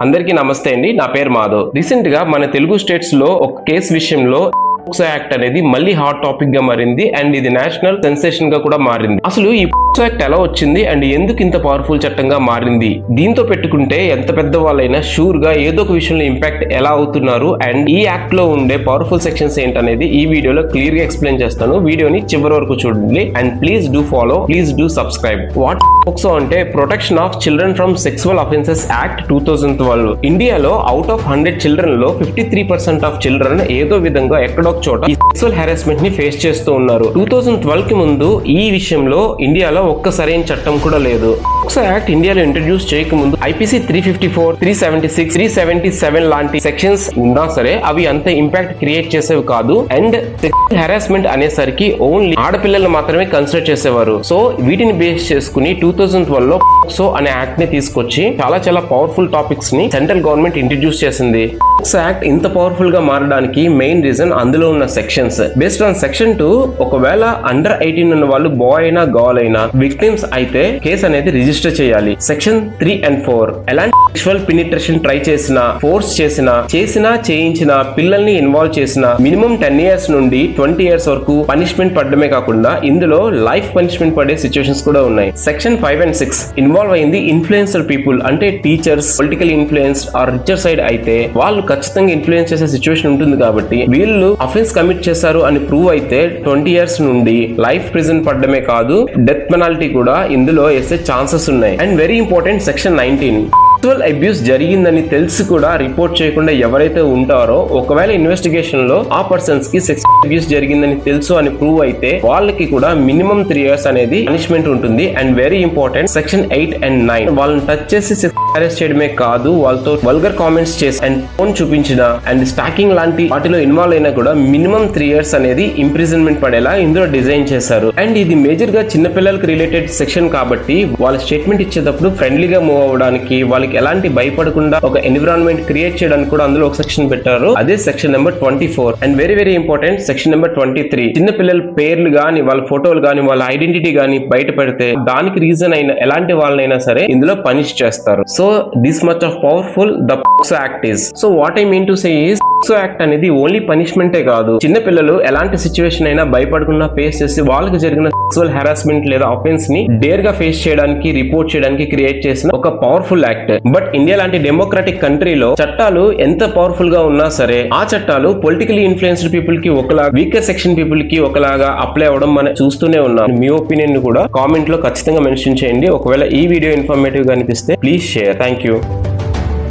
అందరికీ నమస్తే అండి. నా పేరు మాధవ్. రీసెంట్ గా మన తెలుగు స్టేట్స్ లో ఒక కేసు విషయంలో పోక్సో యాక్ట్ అనేది మళ్ళీ హాట్ టాపిక్ గా మారింది అండ్ ఇది నేషనల్ సెన్సేషన్ గా కూడా మారింది. అసలు ఈ పోక్సో యాక్ట్ ఎలా వచ్చింది అండ్ ఎందుకు ఇంత పవర్ఫుల్ చట్టంగా మారింది, దీంతో పెట్టుకుంటే ఎంత పెద్ద వాళ్ళైనా షూర్ గా ఏదో ఒక విషయంలో ఇంపాక్ట్ ఎలా అవుతున్నారు అండ్ ఈ యాక్ట్ లో ఉండే పవర్ఫుల్ సెక్షన్స్ ఏంటనేది ఈ వీడియోలో క్లియర్ గా ఎక్స్ప్లెయిన్ చేస్తాను. వీడియోని చివరి వరకు చూడండి and please do follow, please do subscribe. What POCSO అంటే protection of children from sexual offences act 2012. ఇండియాలో అవుట్ ఆఫ్ 100 చిల్డ్రన్ లో 53% ఆఫ్ చిల్డ్రన్ ఏదో విధంగా ఎక్కడో చోట ఈ సెక్సువల్ హెరాస్మెంట్ ని ఫేస్ చేస్తూ ఉన్నారు. 2012 కి ముందు ఈ విషయంలో ఇండియాలో ఒక్క సరైన చట్టం కూడా లేదు. పోక్సో యాక్ట్ ఇండియాలో ఇంట్రడ్యూస్ చేయకముందు ఐపీసీ 354, 376, 377 లాంటి సెక్షన్స్ ఉన్నా సరే అవి అంత ఇంపాక్ట్ క్రియేట్ చేసేవి కాదు అండ్ సెక్సువల్ హెరాస్మెంట్ అనేసరికి ఓన్లీ ఆడపిల్లలు మాత్రమే కన్సిడర్ చేసేవారు. సో వీటిని బేస్ చేసుకుని 2012 లో పోక్సో అనే యాక్ట్ ని తీసుకొచ్చి చాలా పవర్ఫుల్ టాపిక్స్ ని సెంట్రల్ గవర్నమెంట్ ఇంట్రడ్యూస్ చేసింది. పోక్సో యాక్ట్ ఇంత పవర్ఫుల్ గా మారడానికి మెయిన్ రీజన్ అందులో ఉన్న సెక్షన్స్. బేస్డ్ ఆన్ సెక్షన్ 2, ఒకవేళ అండర్ 18 ఉన్న వాళ్ళు బాయ్ అయినా గర్ల్ అయినా విక్టిమ్స్ అయితే కేసు అనేది రిజిస్టర్ చేయాలి. సెక్షన్ 3 and 4 ఎలాంటి సెక్షువల్ పెనిట్రేషన్ ట్రై చేసినా, ఫోర్స్ చేసినా, చేయించిన పిల్లల్ని ఇన్వాల్వ్ చేసిన మినిమం 10 years నుండి 20 years వరకు పనిష్మెంట్ పడడమే కాకుండా ఇందులో లైఫ్ పనిష్మెంట్ పడే సిచ్యువేషన్స్ కూడా ఉన్నాయి. సెక్షన్ 5 and 6 ఇన్వాల్వ్ అయింది ఇన్ఫ్లుయెన్సర్ పీపుల్, అంటే teachers, political influence or richer side అయితే వాళ్ళు ఖచ్చితంగా ఇన్ఫ్లుయెన్స్ చేసే సిచ్యువేషన్ ఉంటుంది. కాబట్టి వీళ్ళు అఫెన్స్ కమిట్ చేశారు అని ప్రూవ్ అయితే 20 years నుండి లైఫ్ ప్రిజన్ పడడమే కాదు, డెత్ పెనాల్టీ కూడా ఇందులో వేసే ఛాన్సెస్ ఉన్నాయి. And very important section 19, sexual abuse జరిగిందని తెలిసి కూడా రిపోర్ట్ చేయకుండా ఎవరైతే ఉంటారో ఒకవేళ ఇన్వెస్టిగేషన్ లో ఆ పర్సన్స్ కి సెక్సువల్ అబ్యూస్ జరిగిందని తెలుసు అని ప్రూవ్ అయితే వాళ్ళకి కూడా మినిమం 3 years అనేది పనిష్మెంట్ ఉంటుంది. And very important section 8 and 9, వాళ్ళని టచ్ చేసి అరెస్ట్ చేయడమే కాదు, వాళ్ళతో వల్గర్ కామెంట్స్ చేసి అండ్ ఫోన్ చూపించిన అండ్ స్టాకింగ్ లాంటి వాటిలో ఇన్వాల్వ్ అయినా కూడా మినిమం 3 years అనేది ఇంప్రిజన్మెంట్ పడేలా ఇందులో డిజైన్ చేశారు. అండ్ ఇది మేజర్ గా చిన్నపిల్లలకి రిలేటెడ్ సెక్షన్ కాబట్టి వాళ్ళ స్టేట్మెంట్ ఇచ్చేటప్పుడు ఫ్రెండ్లీగా మూవ్ అవ్వడానికి, వాళ్ళకి ఎలాంటి భయపడకుండా ఒక ఎన్విరాన్మెంట్ క్రియేట్ చేయడానికి కూడా అందులో ఒక సెక్షన్ పెట్టారు. అదే section number 24. And very important section number 23, చిన్నపిల్లల పేర్లు గాని, వాళ్ళ ఫోటోలు గాని, వాళ్ళ ఐడెంటిటీ గాని బయట పెడితే దానికి రీజన్ అయిన ఎలాంటి వాళ్ళనైనా సరే ఇందులో పనిష్ చేస్తారు. So this much of powerful the POCSO act is. So what I mean to say is, POCSO act అనేది ఓన్లీ పనిష్మెంటే కాదు, చిన్నపిల్లలు ఎలాంటి సిచ్యువేషన్ అయినా భయపడకుండా ఫేస్ చేసి వాళ్ళకి జరిగిన సెక్సువల్ హెరాస్మెంట్ లేదా అఫెన్స్ ని డేర్ గా ఫేస్ చేయడానికి, రిపోర్ట్ చేయడానికి క్రియేట్ చేసిన ఒక పవర్ఫుల్ యాక్ట్. బట్ ఇండియా లాంటి డెమోక్రాటిక్ కంట్రీలో చట్టాలు ఎంత పవర్ఫుల్ గా ఉన్నా సరే ఆ చట్టాలు పొలిటికలీ ఇన్ఫ్లుయెన్స్డ్ పీపుల్ కి ఒకలాగా, వీకర్ సెక్షన్ పీపుల్ కి ఒకలాగా అప్లై అవ్వడం మనం చూస్తూనే ఉన్నాం. మీ ఒపీనియన్ ని కూడా కామెంట్ లో ఖచ్చితంగా మెన్షన్ చేయండి. ఒకవేళ ఈ వీడియో ఇన్ఫర్మేటివ్ గా అనిపిస్తే ప్లీజ్ షేర్. Thank you.